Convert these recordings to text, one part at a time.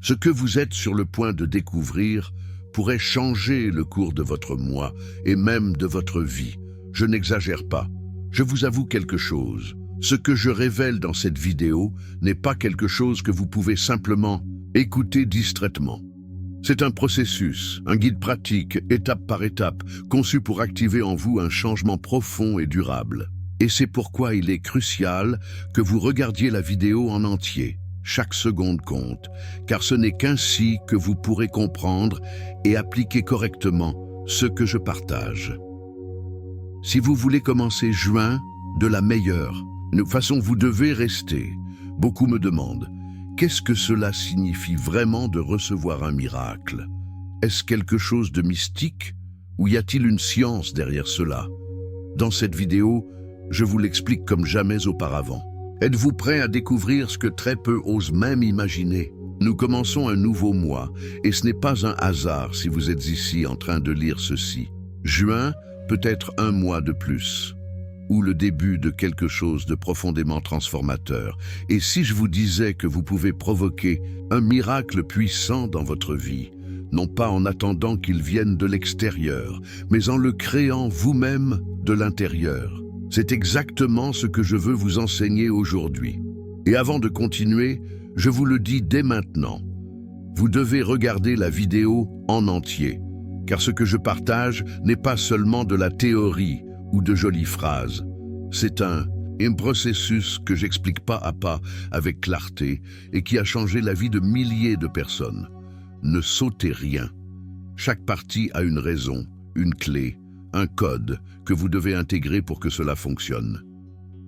Ce que vous êtes sur le point de découvrir pourrait changer le cours de votre moi et même de votre vie. Je n'exagère pas. Je vous avoue quelque chose. Ce que je révèle dans cette vidéo n'est pas quelque chose que vous pouvez simplement écouter distraitement. C'est un processus, un guide pratique, étape par étape, conçu pour activer en vous un changement profond et durable. Et c'est pourquoi il est crucial que vous regardiez la vidéo en entier. Chaque seconde compte, car ce n'est qu'ainsi que vous pourrez comprendre et appliquer correctement ce que je partage. Si vous voulez commencer juin de la meilleure façon, vous devez rester. Beaucoup me demandent, qu'est-ce que cela signifie vraiment de recevoir un miracle? Est-ce quelque chose de mystique ou y a-t-il une science derrière cela? Dans cette vidéo, je vous l'explique comme jamais auparavant. Êtes-vous prêt à découvrir ce que très peu osent même imaginer? Nous commençons un nouveau mois, et ce n'est pas un hasard si vous êtes ici en train de lire ceci. Juin peut être un mois de plus, ou le début de quelque chose de profondément transformateur. Et si je vous disais que vous pouvez provoquer un miracle puissant dans votre vie, non pas en attendant qu'il vienne de l'extérieur, mais en le créant vous-même de l'intérieur. C'est exactement ce que je veux vous enseigner aujourd'hui. Et avant de continuer, je vous le dis dès maintenant, vous devez regarder la vidéo en entier, car ce que je partage n'est pas seulement de la théorie ou de jolies phrases. C'est un processus que j'explique pas à pas avec clarté et qui a changé la vie de milliers de personnes. Ne sautez rien. Chaque partie a une raison, une clé, un code que vous devez intégrer pour que cela fonctionne.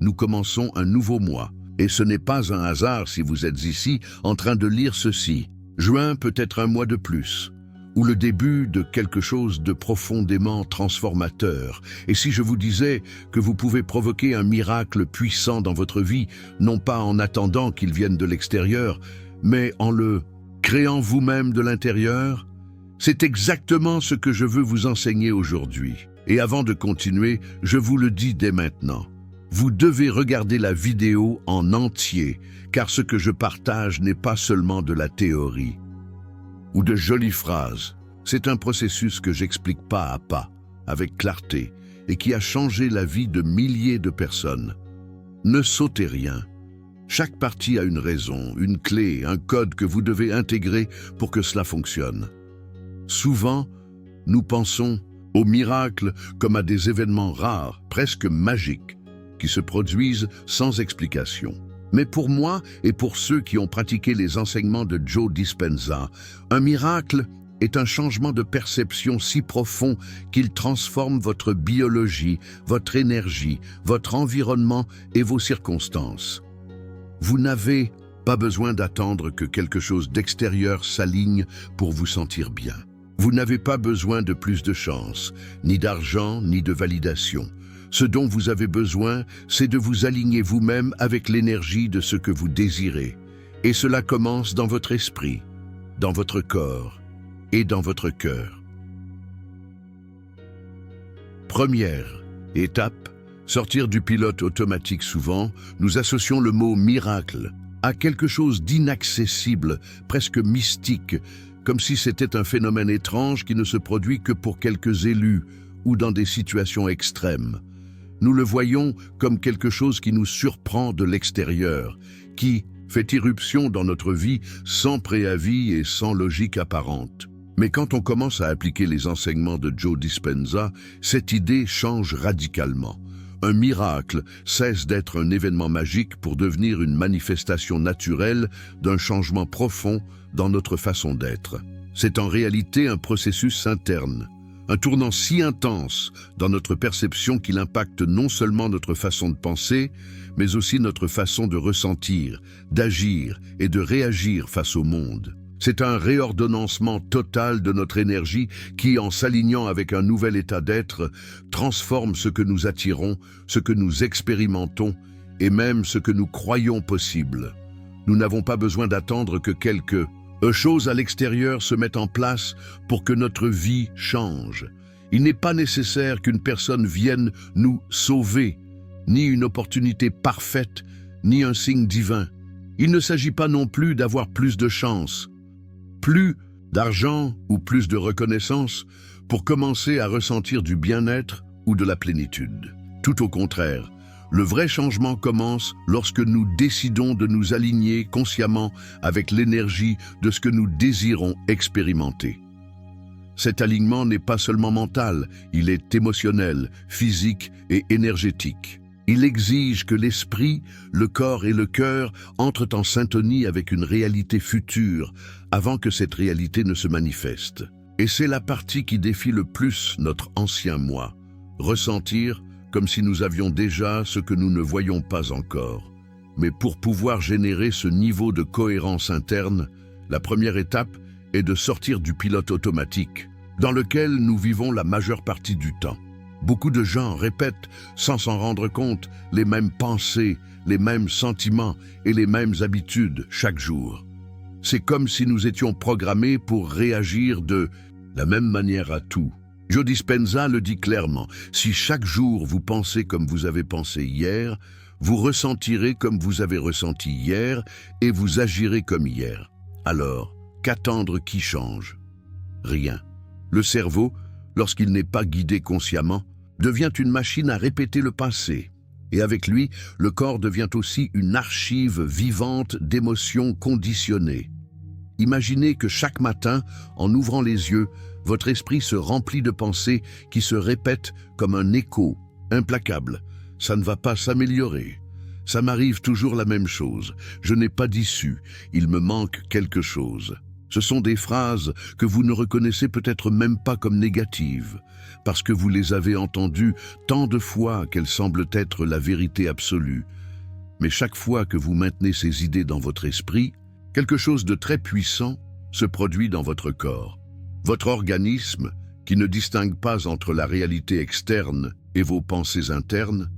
Nous commençons un nouveau mois, et ce n'est pas un hasard si vous êtes ici en train de lire ceci. Juin peut être un mois de plus, ou le début de quelque chose de profondément transformateur. Et si je vous disais que vous pouvez provoquer un miracle puissant dans votre vie, non pas en attendant qu'il vienne de l'extérieur, mais en le créant vous-même de l'intérieur, c'est exactement ce que je veux vous enseigner aujourd'hui. Et avant de continuer, je vous le dis dès maintenant. Vous devez regarder la vidéo en entier, car ce que je partage n'est pas seulement de la théorie ou de jolies phrases. C'est un processus que j'explique pas à pas, avec clarté, et qui a changé la vie de milliers de personnes. Ne sautez rien. Chaque partie a une raison, une clé, un code que vous devez intégrer pour que cela fonctionne. Souvent, nous pensons aux miracles comme à des événements rares, presque magiques, qui se produisent sans explication. Mais pour moi et pour ceux qui ont pratiqué les enseignements de Joe Dispenza, un miracle est un changement de perception si profond qu'il transforme votre biologie, votre énergie, votre environnement et vos circonstances. Vous n'avez pas besoin d'attendre que quelque chose d'extérieur s'aligne pour vous sentir bien. Vous n'avez pas besoin de plus de chance, ni d'argent, ni de validation. Ce dont vous avez besoin, c'est de vous aligner vous-même avec l'énergie de ce que vous désirez. Et cela commence dans votre esprit, dans votre corps et dans votre cœur. Première étape, sortir du pilote automatique. Souvent, nous associons le mot miracle à quelque chose d'inaccessible, presque mystique, comme si c'était un phénomène étrange qui ne se produit que pour quelques élus ou dans des situations extrêmes. Nous le voyons comme quelque chose qui nous surprend de l'extérieur, qui fait irruption dans notre vie sans préavis et sans logique apparente. Mais quand on commence à appliquer les enseignements de Joe Dispenza, cette idée change radicalement. Un miracle cesse d'être un événement magique pour devenir une manifestation naturelle d'un changement profond dans notre façon d'être. C'est en réalité un processus interne, un tournant si intense dans notre perception qu'il impacte non seulement notre façon de penser, mais aussi notre façon de ressentir, d'agir et de réagir face au monde. C'est un réordonnancement total de notre énergie qui, en s'alignant avec un nouvel état d'être, transforme ce que nous attirons, ce que nous expérimentons et même ce que nous croyons possible. Nous n'avons pas besoin d'attendre que quelque chose à l'extérieur se mette en place pour que notre vie change. Il n'est pas nécessaire qu'une personne vienne nous sauver, ni une opportunité parfaite, ni un signe divin. Il ne s'agit pas non plus d'avoir plus de chance. Plus d'argent ou plus de reconnaissance pour commencer à ressentir du bien-être ou de la plénitude. Tout au contraire, le vrai changement commence lorsque nous décidons de nous aligner consciemment avec l'énergie de ce que nous désirons expérimenter. Cet alignement n'est pas seulement mental, il est émotionnel, physique et énergétique. Il exige que l'esprit, le corps et le cœur entrent en syntonie avec une réalité future avant que cette réalité ne se manifeste. Et c'est la partie qui défie le plus notre ancien moi. Ressentir comme si nous avions déjà ce que nous ne voyons pas encore. Mais pour pouvoir générer ce niveau de cohérence interne, la première étape est de sortir du pilote automatique, dans lequel nous vivons la majeure partie du temps. Beaucoup de gens répètent, sans s'en rendre compte, les mêmes pensées, les mêmes sentiments et les mêmes habitudes chaque jour. C'est comme si nous étions programmés pour réagir de la même manière à tout. Joe Dispenza le dit clairement, si chaque jour vous pensez comme vous avez pensé hier, vous ressentirez comme vous avez ressenti hier et vous agirez comme hier. Alors, qu'attendre qui change? Rien. Le cerveau, lorsqu'il n'est pas guidé consciemment, devient une machine à répéter le passé. Et avec lui, le corps devient aussi une archive vivante d'émotions conditionnées. Imaginez que chaque matin, en ouvrant les yeux, votre esprit se remplit de pensées qui se répètent comme un écho, implacable. Ça ne va pas s'améliorer. Ça m'arrive toujours la même chose. Je n'ai pas d'issue. Il me manque quelque chose. Ce sont des phrases que vous ne reconnaissez peut-être même pas comme négatives, parce que vous les avez entendues tant de fois qu'elles semblent être la vérité absolue. Mais chaque fois que vous maintenez ces idées dans votre esprit, quelque chose de très puissant se produit dans votre corps. Votre organisme, qui ne distingue pas entre la réalité externe et vos pensées internes,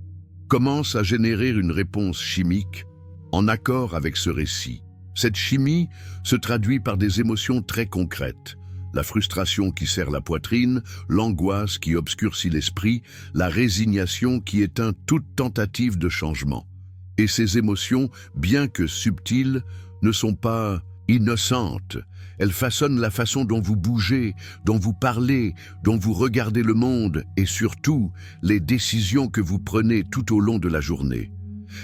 commence à générer une réponse chimique en accord avec ce récit. Cette chimie se traduit par des émotions très concrètes. La frustration qui serre la poitrine, l'angoisse qui obscurcit l'esprit, la résignation qui éteint toute tentative de changement. Et ces émotions, bien que subtiles, ne sont pas innocentes. Elles façonnent la façon dont vous bougez, dont vous parlez, dont vous regardez le monde et surtout les décisions que vous prenez tout au long de la journée.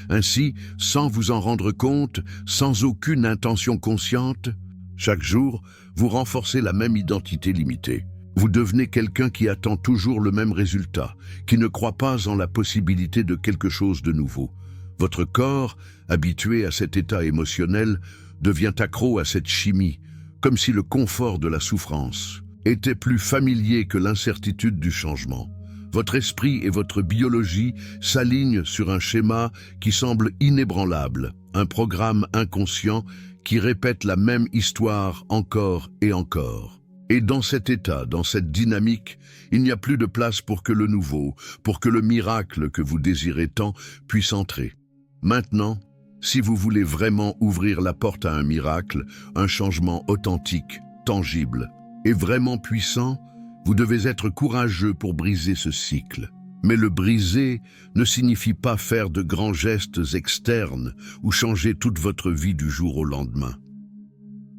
Ainsi, sans vous en rendre compte, sans aucune intention consciente, chaque jour, vous renforcez la même identité limitée. Vous devenez quelqu'un qui attend toujours le même résultat, qui ne croit pas en la possibilité de quelque chose de nouveau. Votre corps, habitué à cet état émotionnel, devient accro à cette chimie, comme si le confort de la souffrance était plus familier que l'incertitude du changement. Votre esprit et votre biologie s'alignent sur un schéma qui semble inébranlable, un programme inconscient qui répète la même histoire encore et encore. Et dans cet état, dans cette dynamique, il n'y a plus de place pour que le nouveau, pour que le miracle que vous désirez tant puisse entrer. Maintenant, si vous voulez vraiment ouvrir la porte à un miracle, un changement authentique, tangible et vraiment puissant, vous devez être courageux pour briser ce cycle. Mais le briser ne signifie pas faire de grands gestes externes ou changer toute votre vie du jour au lendemain.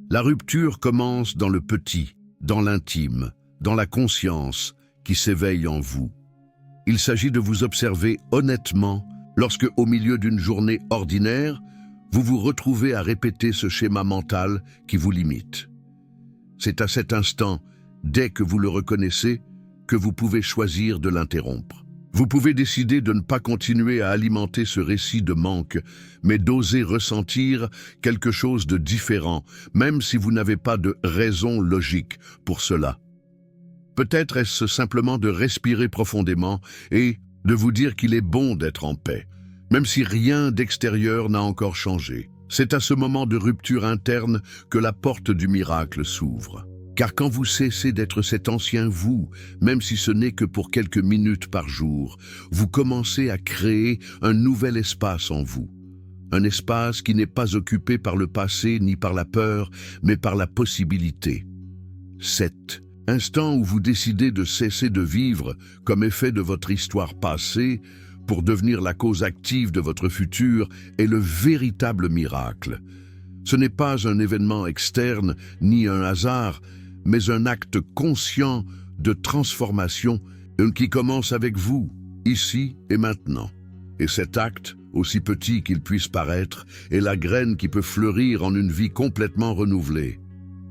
La rupture commence dans le petit, dans l'intime, dans la conscience qui s'éveille en vous. Il s'agit de vous observer honnêtement lorsque, au milieu d'une journée ordinaire, vous vous retrouvez à répéter ce schéma mental qui vous limite. C'est à cet instant, dès que vous le reconnaissez, que vous pouvez choisir de l'interrompre. Vous pouvez décider de ne pas continuer à alimenter ce récit de manque, mais d'oser ressentir quelque chose de différent, même si vous n'avez pas de raison logique pour cela. Peut-être est-ce simplement de respirer profondément et de vous dire qu'il est bon d'être en paix, même si rien d'extérieur n'a encore changé. C'est à ce moment de rupture interne que la porte du miracle s'ouvre. Car quand vous cessez d'être cet ancien vous, même si ce n'est que pour quelques minutes par jour, vous commencez à créer un nouvel espace en vous. Un espace qui n'est pas occupé par le passé ni par la peur, mais par la possibilité. Cet instant où vous décidez de cesser de vivre comme effet de votre histoire passée pour devenir la cause active de votre futur est le véritable miracle. Ce n'est pas un événement externe ni un hasard, mais un acte conscient de transformation qui commence avec vous, ici et maintenant. Et cet acte, aussi petit qu'il puisse paraître, est la graine qui peut fleurir en une vie complètement renouvelée.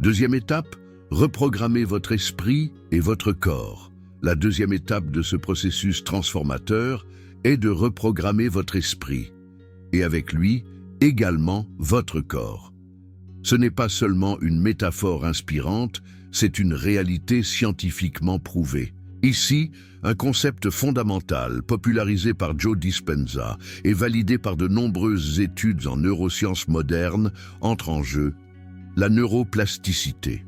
Deuxième étape, reprogrammez votre esprit et votre corps. La deuxième étape de ce processus transformateur est de reprogrammer votre esprit, et avec lui, également votre corps. Ce n'est pas seulement une métaphore inspirante, c'est une réalité scientifiquement prouvée. Ici, un concept fondamental popularisé par Joe Dispenza et validé par de nombreuses études en neurosciences modernes entre en jeu: la neuroplasticité.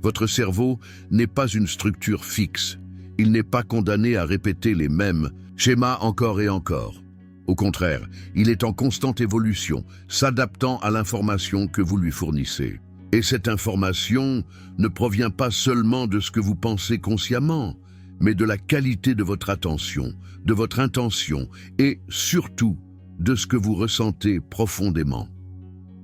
Votre cerveau n'est pas une structure fixe. Il n'est pas condamné à répéter les mêmes schémas encore et encore. Au contraire, il est en constante évolution, s'adaptant à l'information que vous lui fournissez. Et cette information ne provient pas seulement de ce que vous pensez consciemment, mais de la qualité de votre attention, de votre intention et surtout de ce que vous ressentez profondément.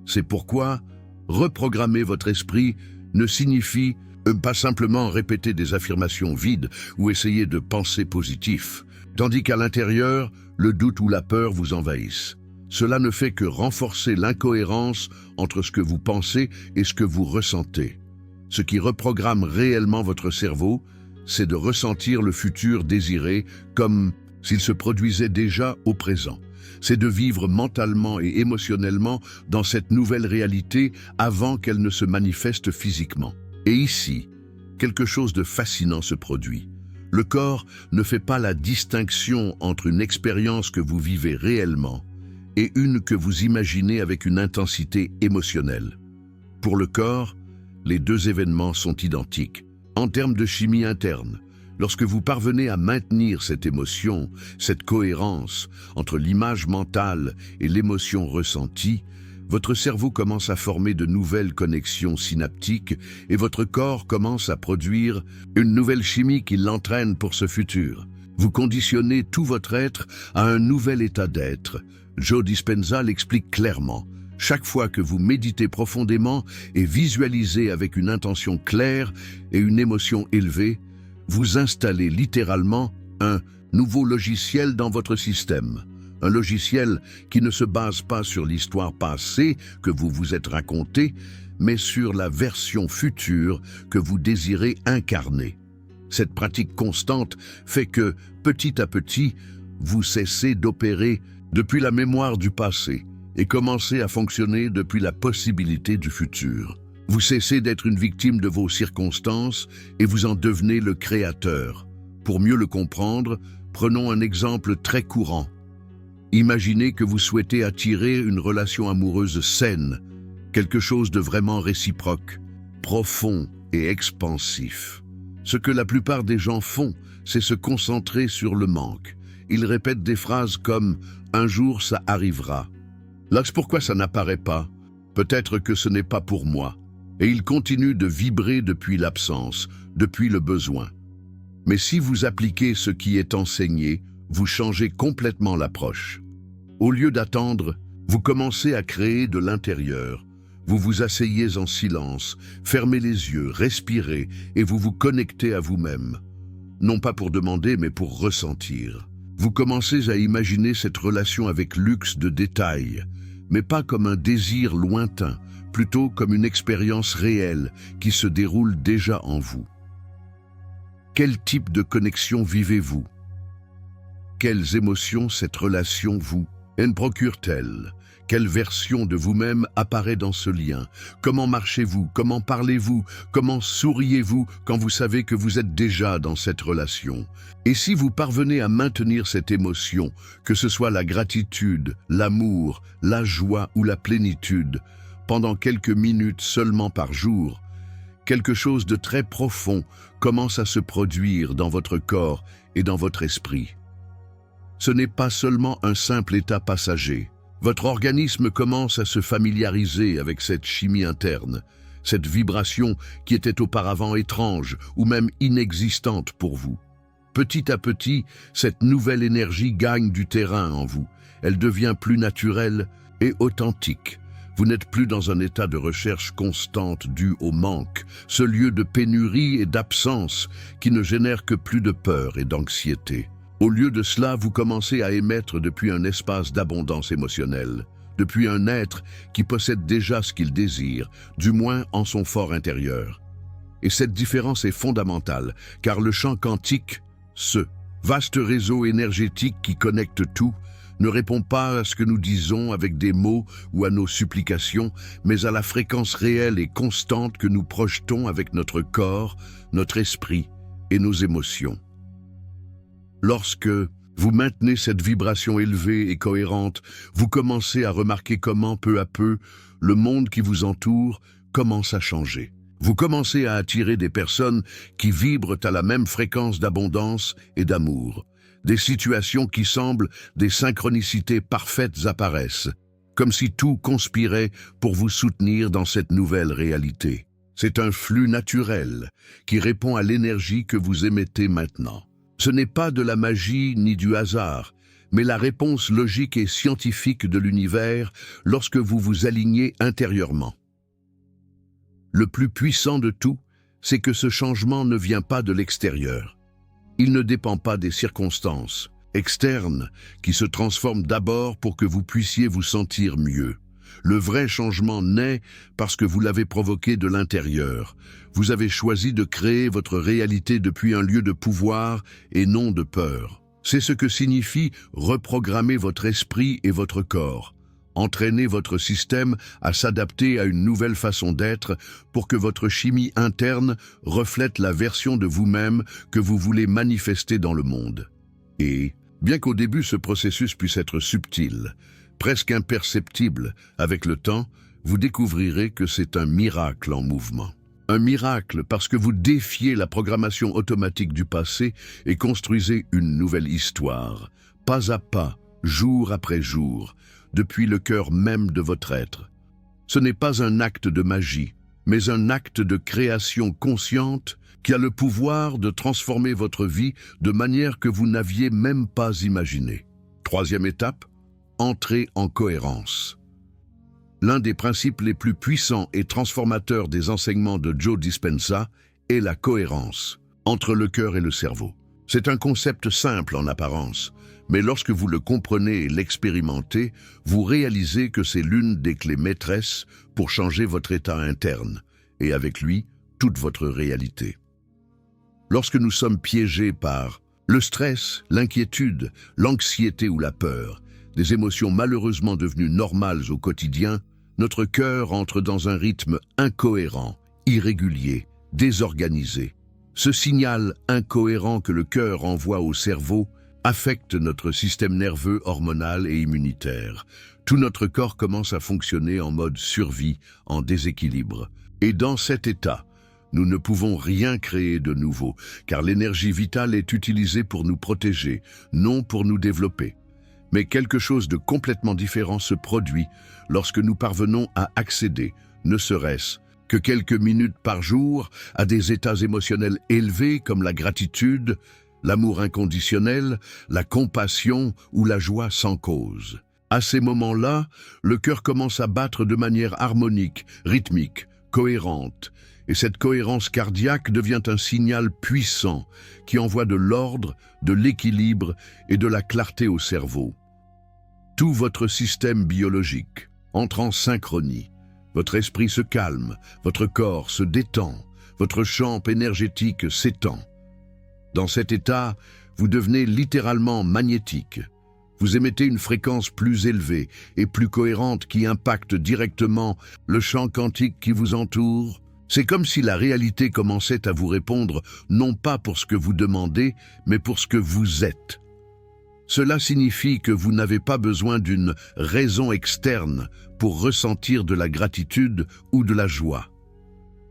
C'est pourquoi reprogrammer votre esprit ne signifie pas simplement répéter des affirmations vides ou essayer de penser positif, tandis qu'à l'intérieur, le doute ou la peur vous envahissent. Cela ne fait que renforcer l'incohérence entre ce que vous pensez et ce que vous ressentez. Ce qui reprogramme réellement votre cerveau, c'est de ressentir le futur désiré comme s'il se produisait déjà au présent. C'est de vivre mentalement et émotionnellement dans cette nouvelle réalité avant qu'elle ne se manifeste physiquement. Et ici, quelque chose de fascinant se produit. Le corps ne fait pas la distinction entre une expérience que vous vivez réellement et une que vous imaginez avec une intensité émotionnelle. Pour le corps, les deux événements sont identiques. En termes de chimie interne, lorsque vous parvenez à maintenir cette émotion, cette cohérence entre l'image mentale et l'émotion ressentie, votre cerveau commence à former de nouvelles connexions synaptiques et votre corps commence à produire une nouvelle chimie qui l'entraîne pour ce futur. Vous conditionnez tout votre être à un nouvel état d'être. Joe Dispenza l'explique clairement. Chaque fois que vous méditez profondément et visualisez avec une intention claire et une émotion élevée, vous installez littéralement un nouveau logiciel dans votre système. Un logiciel qui ne se base pas sur l'histoire passée que vous vous êtes racontée, mais sur la version future que vous désirez incarner. Cette pratique constante fait que, petit à petit, vous cessez d'opérer depuis la mémoire du passé et commencez à fonctionner depuis la possibilité du futur. Vous cessez d'être une victime de vos circonstances et vous en devenez le créateur. Pour mieux le comprendre, prenons un exemple très courant. Imaginez que vous souhaitez attirer une relation amoureuse saine, quelque chose de vraiment réciproque, profond et expansif. Ce que la plupart des gens font, c'est se concentrer sur le manque. Ils répètent des phrases comme « un jour ça arrivera ». Là, c'est pourquoi ça n'apparaît pas. Peut-être que ce n'est pas pour moi. Et ils continuent de vibrer depuis l'absence, depuis le besoin. Mais si vous appliquez ce qui est enseigné, vous changez complètement l'approche. Au lieu d'attendre, vous commencez à créer de l'intérieur. Vous vous asseyez en silence, fermez les yeux, respirez et vous vous connectez à vous-même. Non pas pour demander, mais pour ressentir. Vous commencez à imaginer cette relation avec luxe de détails, mais pas comme un désir lointain, plutôt comme une expérience réelle qui se déroule déjà en vous. Quel type de connexion vivez-vous? Quelles émotions cette relation vous procure-t-elle? Quelle version de vous-même apparaît dans ce lien? Comment marchez-vous? Comment parlez-vous? Comment souriez-vous quand vous savez que vous êtes déjà dans cette relation? Et si vous parvenez à maintenir cette émotion, que ce soit la gratitude, l'amour, la joie ou la plénitude, pendant quelques minutes seulement par jour, quelque chose de très profond commence à se produire dans votre corps et dans votre esprit. Ce n'est pas seulement un simple état passager. Votre organisme commence à se familiariser avec cette chimie interne, cette vibration qui était auparavant étrange ou même inexistante pour vous. Petit à petit, cette nouvelle énergie gagne du terrain en vous. Elle devient plus naturelle et authentique. Vous n'êtes plus dans un état de recherche constante dû au manque, ce lieu de pénurie et d'absence qui ne génère que plus de peur et d'anxiété. Au lieu de cela, vous commencez à émettre depuis un espace d'abondance émotionnelle, depuis un être qui possède déjà ce qu'il désire, du moins en son fort intérieur. Et cette différence est fondamentale, car le champ quantique, ce vaste réseau énergétique qui connecte tout, ne répond pas à ce que nous disons avec des mots ou à nos supplications, mais à la fréquence réelle et constante que nous projetons avec notre corps, notre esprit et nos émotions. Lorsque vous maintenez cette vibration élevée et cohérente, vous commencez à remarquer comment, peu à peu, le monde qui vous entoure commence à changer. Vous commencez à attirer des personnes qui vibrent à la même fréquence d'abondance et d'amour. Des situations qui semblent des synchronicités parfaites apparaissent, comme si tout conspirait pour vous soutenir dans cette nouvelle réalité. C'est un flux naturel qui répond à l'énergie que vous émettez maintenant. Ce n'est pas de la magie ni du hasard, mais la réponse logique et scientifique de l'univers lorsque vous vous alignez intérieurement. Le plus puissant de tout, c'est que ce changement ne vient pas de l'extérieur. Il ne dépend pas des circonstances externes qui se transforment d'abord pour que vous puissiez vous sentir mieux. Le vrai changement naît parce que vous l'avez provoqué de l'intérieur. Vous avez choisi de créer votre réalité depuis un lieu de pouvoir et non de peur. C'est ce que signifie reprogrammer votre esprit et votre corps. Entraînez votre système à s'adapter à une nouvelle façon d'être pour que votre chimie interne reflète la version de vous-même que vous voulez manifester dans le monde. Et, bien qu'au début ce processus puisse être subtil, presque imperceptible, avec le temps, vous découvrirez que c'est un miracle en mouvement. Un miracle parce que vous défiez la programmation automatique du passé et construisez une nouvelle histoire, pas à pas, jour après jour, depuis le cœur même de votre être. Ce n'est pas un acte de magie, mais un acte de création consciente qui a le pouvoir de transformer votre vie de manière que vous n'aviez même pas imaginée. Troisième étape, entrez en cohérence. L'un des principes les plus puissants et transformateurs des enseignements de Joe Dispenza est la cohérence entre le cœur et le cerveau. C'est un concept simple en apparence, mais lorsque vous le comprenez et l'expérimentez, vous réalisez que c'est l'une des clés maîtresses pour changer votre état interne, et avec lui, toute votre réalité. Lorsque nous sommes piégés par le stress, l'inquiétude, l'anxiété ou la peur, des émotions malheureusement devenues normales au quotidien, notre cœur entre dans un rythme incohérent, irrégulier, désorganisé. Ce signal incohérent que le cœur envoie au cerveau affecte notre système nerveux, hormonal et immunitaire. Tout notre corps commence à fonctionner en mode survie, en déséquilibre. Et dans cet état, nous ne pouvons rien créer de nouveau, car l'énergie vitale est utilisée pour nous protéger, non pour nous développer. Mais quelque chose de complètement différent se produit lorsque nous parvenons à accéder, ne serait-ce que quelques minutes par jour, à des états émotionnels élevés comme la gratitude, l'amour inconditionnel, la compassion ou la joie sans cause. À ces moments-là, le cœur commence à battre de manière harmonique, rythmique, cohérente, et cette cohérence cardiaque devient un signal puissant qui envoie de l'ordre, de l'équilibre et de la clarté au cerveau. Tout votre système biologique entre en synchronie. Votre esprit se calme, votre corps se détend, votre champ énergétique s'étend. Dans cet état, vous devenez littéralement magnétique. Vous émettez une fréquence plus élevée et plus cohérente qui impacte directement le champ quantique qui vous entoure. C'est comme si la réalité commençait à vous répondre non pas pour ce que vous demandez, mais pour ce que vous êtes. Cela signifie que vous n'avez pas besoin d'une raison externe pour ressentir de la gratitude ou de la joie.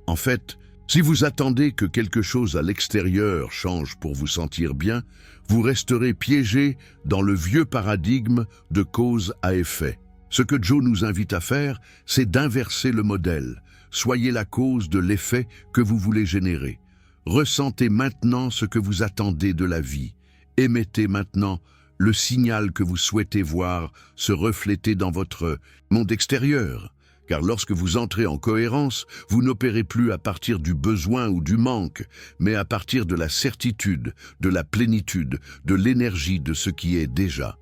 En fait, si vous attendez que quelque chose à l'extérieur change pour vous sentir bien, vous resterez piégé dans le vieux paradigme de cause à effet. Ce que Joe nous invite à faire, c'est d'inverser le modèle. Soyez la cause de l'effet que vous voulez générer. Ressentez maintenant ce que vous attendez de la vie. Émettez maintenant le signal que vous souhaitez voir se refléter dans votre monde extérieur, car lorsque vous entrez en cohérence, vous n'opérez plus à partir du besoin ou du manque, mais à partir de la certitude, de la plénitude, de l'énergie de ce qui est déjà.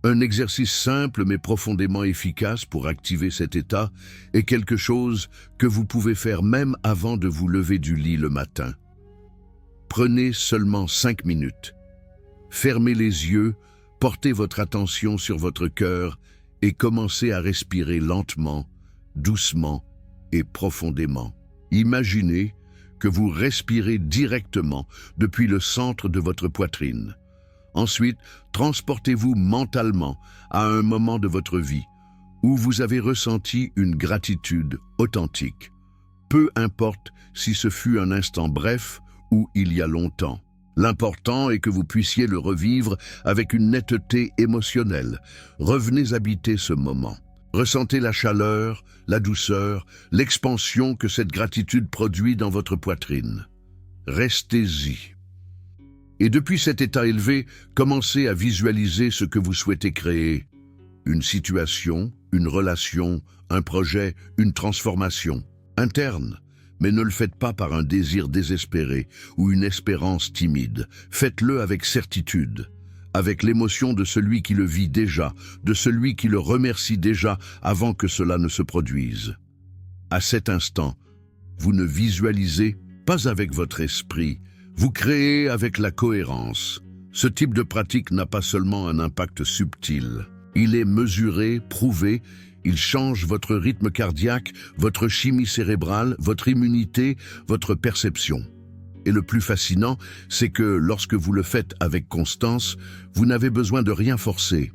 Un exercice simple mais profondément efficace pour activer cet état est quelque chose que vous pouvez faire même avant de vous lever du lit le matin. Prenez seulement 5 minutes. Fermez les yeux, portez votre attention sur votre cœur et commencez à respirer lentement, doucement et profondément. Imaginez que vous respirez directement depuis le centre de votre poitrine. Ensuite, transportez-vous mentalement à un moment de votre vie où vous avez ressenti une gratitude authentique. Peu importe si ce fut un instant bref ou il y a longtemps. L'important est que vous puissiez le revivre avec une netteté émotionnelle. Revenez habiter ce moment. Ressentez la chaleur, la douceur, l'expansion que cette gratitude produit dans votre poitrine. Restez-y. Et depuis cet état élevé, commencez à visualiser ce que vous souhaitez créer. Une situation, une relation, un projet, une transformation interne. Mais ne le faites pas par un désir désespéré ou une espérance timide. Faites-le avec certitude, avec l'émotion de celui qui le vit déjà, de celui qui le remercie déjà avant que cela ne se produise. À cet instant, vous ne visualisez pas avec votre esprit, vous créez avec la cohérence. Ce type de pratique n'a pas seulement un impact subtil. Il est mesuré, prouvé, il change votre rythme cardiaque, votre chimie cérébrale, votre immunité, votre perception. Et le plus fascinant, c'est que lorsque vous le faites avec constance, vous n'avez besoin de rien forcer.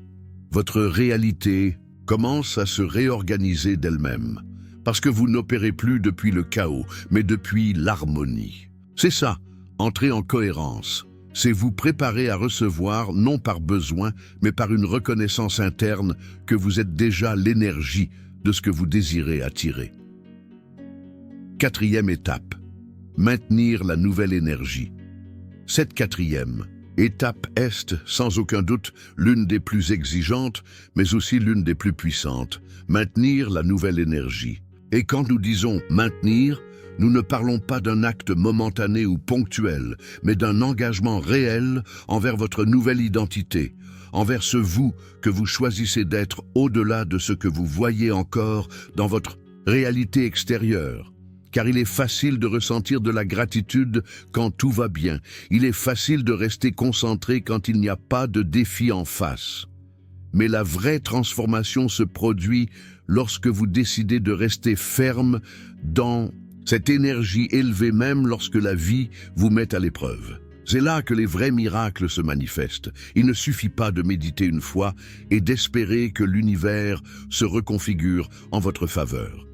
Votre réalité commence à se réorganiser d'elle-même, parce que vous n'opérez plus depuis le chaos, mais depuis l'harmonie. C'est ça. Entrez en cohérence, c'est vous préparer à recevoir, non par besoin, mais par une reconnaissance interne que vous êtes déjà l'énergie de ce que vous désirez attirer. 4e étape, maintenir la nouvelle énergie. Cette 4e étape est, sans aucun doute, l'une des plus exigeantes, mais aussi l'une des plus puissantes, maintenir la nouvelle énergie. Et quand nous disons « maintenir », nous ne parlons pas d'un acte momentané ou ponctuel, mais d'un engagement réel envers votre nouvelle identité, envers ce vous que vous choisissez d'être au-delà de ce que vous voyez encore dans votre réalité extérieure. Car il est facile de ressentir de la gratitude quand tout va bien. Il est facile de rester concentré quand il n'y a pas de défi en face. Mais la vraie transformation se produit lorsque vous décidez de rester ferme dans cette énergie élevée même lorsque la vie vous met à l'épreuve. C'est là que les vrais miracles se manifestent. Il ne suffit pas de méditer une fois et d'espérer que l'univers se reconfigure en votre faveur.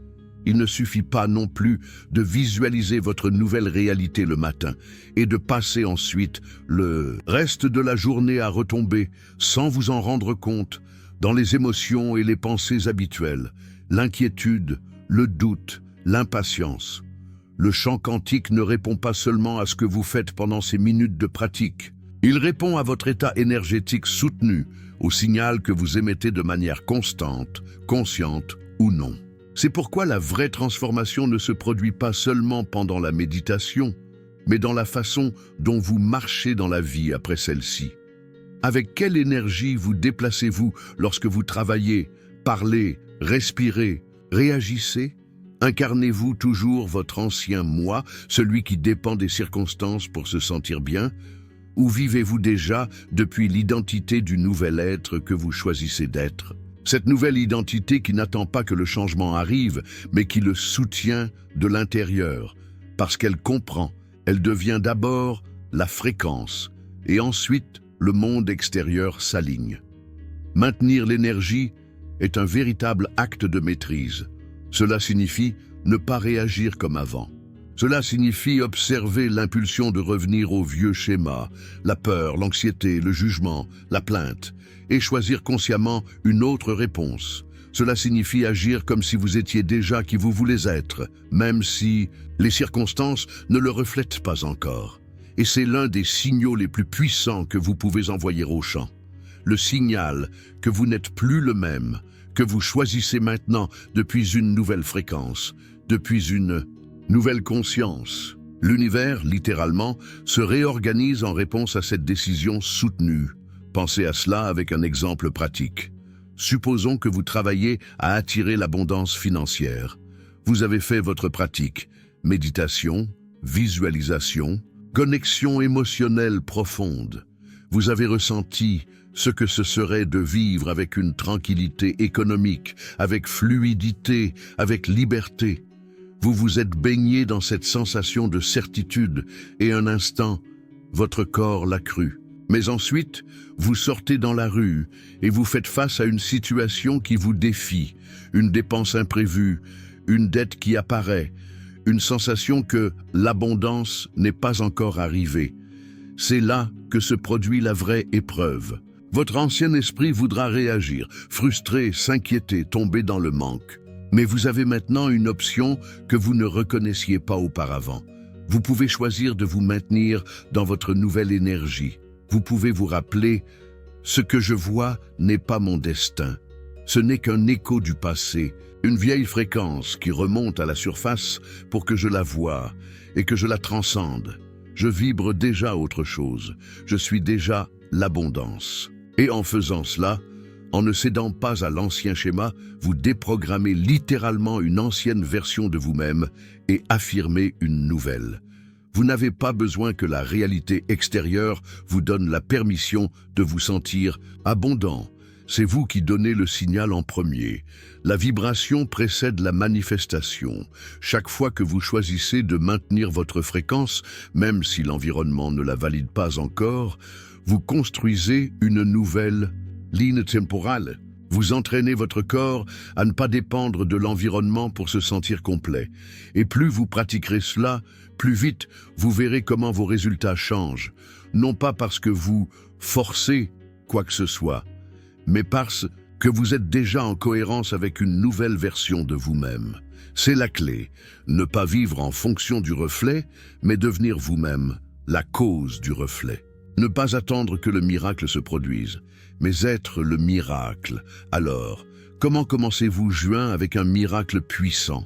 Il ne suffit pas non plus de visualiser votre nouvelle réalité le matin et de passer ensuite le reste de la journée à retomber, sans vous en rendre compte, dans les émotions et les pensées habituelles, l'inquiétude, le doute, l'impatience. Le chant quantique ne répond pas seulement à ce que vous faites pendant ces minutes de pratique. Il répond à votre état énergétique soutenu, au signal que vous émettez de manière constante, consciente ou non. C'est pourquoi la vraie transformation ne se produit pas seulement pendant la méditation, mais dans la façon dont vous marchez dans la vie après celle-ci. Avec quelle énergie vous déplacez-vous lorsque vous travaillez, parlez, respirez, réagissez? Incarnez-vous toujours votre ancien moi, celui qui dépend des circonstances pour se sentir bien? Ou vivez-vous déjà depuis l'identité du nouvel être que vous choisissez d'être? Cette nouvelle identité qui n'attend pas que le changement arrive, mais qui le soutient de l'intérieur, parce qu'elle comprend, elle devient d'abord la fréquence, et ensuite le monde extérieur s'aligne. Maintenir l'énergie est un véritable acte de maîtrise. Cela signifie ne pas réagir comme avant. Cela signifie observer l'impulsion de revenir au vieux schéma, la peur, l'anxiété, le jugement, la plainte, et choisir consciemment une autre réponse. Cela signifie agir comme si vous étiez déjà qui vous voulez être, même si les circonstances ne le reflètent pas encore. Et c'est l'un des signaux les plus puissants que vous pouvez envoyer au champ. Le signal que vous n'êtes plus le même, que vous choisissez maintenant depuis une nouvelle fréquence, depuis une nouvelle conscience. L'univers, littéralement, se réorganise en réponse à cette décision soutenue. Pensez à cela avec un exemple pratique. Supposons que vous travaillez à attirer l'abondance financière. Vous avez fait votre pratique, méditation, visualisation, connexion émotionnelle profonde. Vous avez ressenti ce que ce serait de vivre avec une tranquillité économique, avec fluidité, avec liberté. Vous vous êtes baigné dans cette sensation de certitude et un instant, votre corps l'a cru. Mais ensuite, vous sortez dans la rue et vous faites face à une situation qui vous défie, une dépense imprévue, une dette qui apparaît, une sensation que l'abondance n'est pas encore arrivée. C'est là que se produit la vraie épreuve. Votre ancien esprit voudra réagir, frustré, s'inquiéter, tomber dans le manque. Mais vous avez maintenant une option que vous ne reconnaissiez pas auparavant. Vous pouvez choisir de vous maintenir dans votre nouvelle énergie. Vous pouvez vous rappeler, ce que je vois n'est pas mon destin. Ce n'est qu'un écho du passé, une vieille fréquence qui remonte à la surface pour que je la voie et que je la transcende. Je vibre déjà autre chose. Je suis déjà l'abondance. Et en faisant cela, en ne cédant pas à l'ancien schéma, vous déprogrammez littéralement une ancienne version de vous-même et affirmez une nouvelle. Vous n'avez pas besoin que la réalité extérieure vous donne la permission de vous sentir abondant. C'est vous qui donnez le signal en premier. La vibration précède la manifestation. Chaque fois que vous choisissez de maintenir votre fréquence, même si l'environnement ne la valide pas encore, vous construisez une nouvelle ligne temporale. Vous entraînez votre corps à ne pas dépendre de l'environnement pour se sentir complet. Et plus vous pratiquerez cela, plus vite vous verrez comment vos résultats changent. Non pas parce que vous forcez quoi que ce soit, mais parce que vous êtes déjà en cohérence avec une nouvelle version de vous-même. C'est la clé. Ne pas vivre en fonction du reflet, mais devenir vous-même, la cause du reflet. Ne pas attendre que le miracle se produise, mais être le miracle. Alors, comment commencez-vous juin avec un miracle puissant?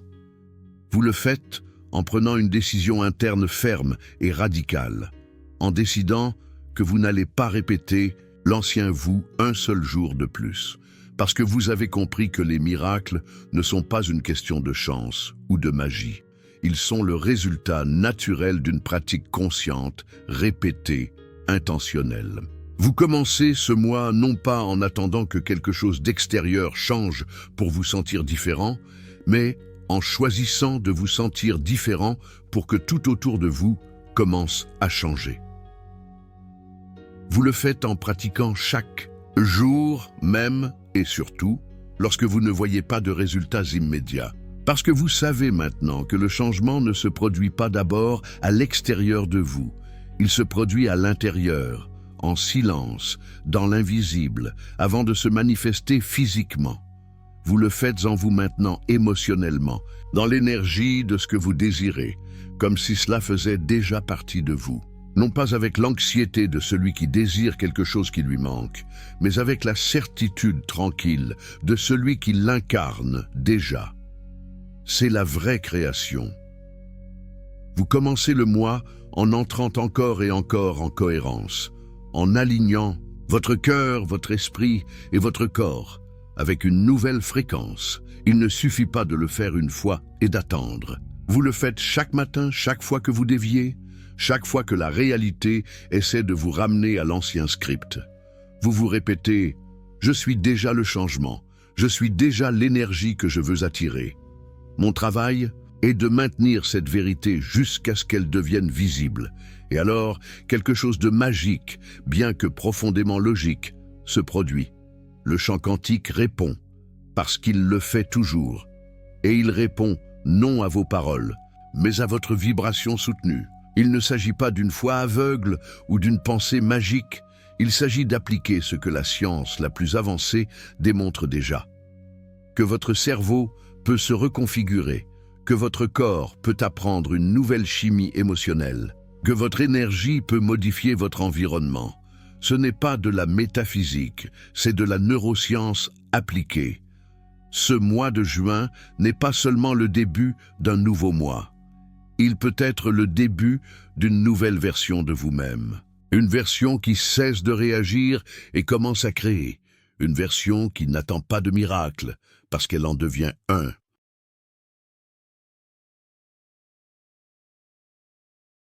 Vous le faites en prenant une décision interne ferme et radicale, en décidant que vous n'allez pas répéter l'ancien vous un seul jour de plus, parce que vous avez compris que les miracles ne sont pas une question de chance ou de magie. Ils sont le résultat naturel d'une pratique consciente, répétée, intentionnelle. Vous commencez ce mois non pas en attendant que quelque chose d'extérieur change pour vous sentir différent, mais en choisissant de vous sentir différent pour que tout autour de vous commence à changer. Vous le faites en pratiquant chaque jour même et surtout lorsque vous ne voyez pas de résultats immédiats. Parce que vous savez maintenant que le changement ne se produit pas d'abord à l'extérieur de vous. Il se produit à l'intérieur, en silence, dans l'invisible, avant de se manifester physiquement. Vous le faites en vous maintenant émotionnellement, dans l'énergie de ce que vous désirez, comme si cela faisait déjà partie de vous. Non pas avec l'anxiété de celui qui désire quelque chose qui lui manque, mais avec la certitude tranquille de celui qui l'incarne déjà. C'est la vraie création. Vous commencez le mois en entrant encore et encore en cohérence, en alignant votre cœur, votre esprit et votre corps avec une nouvelle fréquence. Il ne suffit pas de le faire une fois et d'attendre. Vous le faites chaque matin, chaque fois que vous déviez, chaque fois que la réalité essaie de vous ramener à l'ancien script. Vous vous répétez « Je suis déjà le changement, je suis déjà l'énergie que je veux attirer ». Mon travail est de maintenir cette vérité jusqu'à ce qu'elle devienne visible. Et alors, quelque chose de magique, bien que profondément logique, se produit. Le chant quantique répond, parce qu'il le fait toujours. Et il répond non à vos paroles, mais à votre vibration soutenue. Il ne s'agit pas d'une foi aveugle ou d'une pensée magique, il s'agit d'appliquer ce que la science la plus avancée démontre déjà. Que votre cerveau peut se reconfigurer, que votre corps peut apprendre une nouvelle chimie émotionnelle, que votre énergie peut modifier votre environnement. Ce n'est pas de la métaphysique, c'est de la neuroscience appliquée. Ce mois de juin n'est pas seulement le début d'un nouveau mois. Il peut être le début d'une nouvelle version de vous-même. Une version qui cesse de réagir et commence à créer. Une version qui n'attend pas de miracle, parce qu'elle en devient un